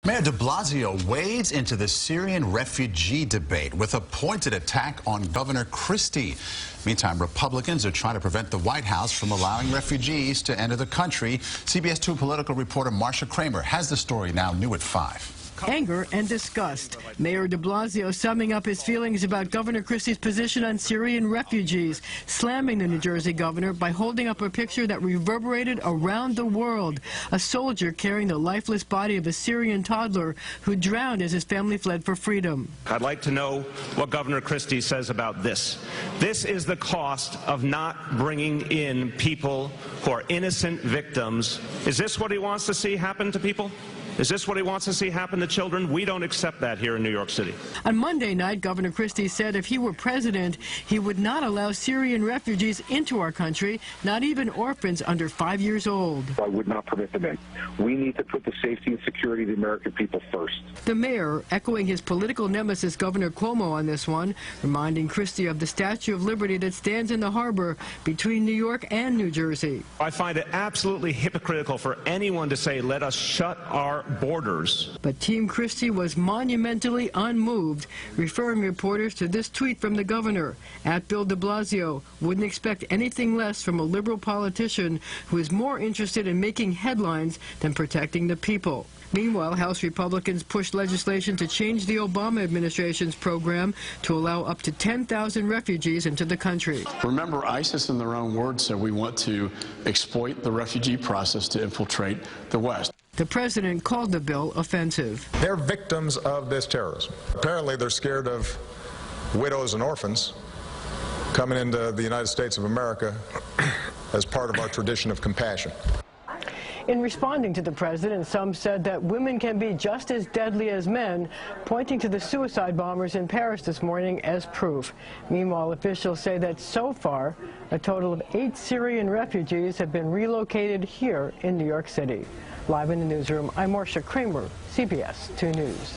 Mayor de Blasio wades into the Syrian refugee debate with a pointed attack on Governor Christie. Meantime, Republicans are trying to prevent the White House from allowing refugees to enter the country. CBS 2 political reporter Kramer has the story now, new at 5. Anger and disgust. Mayor de Blasio summing up his feelings about Governor Christie's position on Syrian refugees, slamming the New Jersey governor by holding up a picture that reverberated around the world. A soldier carrying the lifeless body of a Syrian toddler who drowned as his family fled for freedom. I'd like to know what Governor Christie says about this. This is the cost of not bringing in people who are innocent victims. Is this what he wants to see happen to people? Is this what he wants to see happen to children? We don't accept that here in New York City. On Monday night, Governor Christie said if he were president, he would not allow Syrian refugees into our country, not even orphans under 5 years old. I would not permit them in. We need to put the safety and security of the American people first. The mayor, echoing his political nemesis Governor Cuomo on this one, reminding Christie of the Statue of Liberty that stands in the harbor between New York and New Jersey. I find it absolutely hypocritical for anyone to say, let us shut our borders. But Team Christie was monumentally unmoved, referring reporters to this tweet from the governor. At Bill de Blasio, wouldn't expect anything less from a liberal politician who is more interested in making headlines than protecting the people. Meanwhile, House Republicans pushed legislation to change the Obama administration's program to allow up to 10,000 refugees into the country. Remember, ISIS, in their own words, said we want to exploit the refugee process to infiltrate the West. The president called the bill offensive. They're victims of this terrorism. Apparently, they're scared of widows and orphans coming into the United States of America as part of our tradition of compassion. In responding to the president, some said that women can be just as deadly as men, pointing to the suicide bombers in Paris this morning as proof. Meanwhile, officials say that so far, a total of 8 Syrian refugees have been relocated here in New York City. Live in the newsroom, I'm Kramer, CBS 2 News.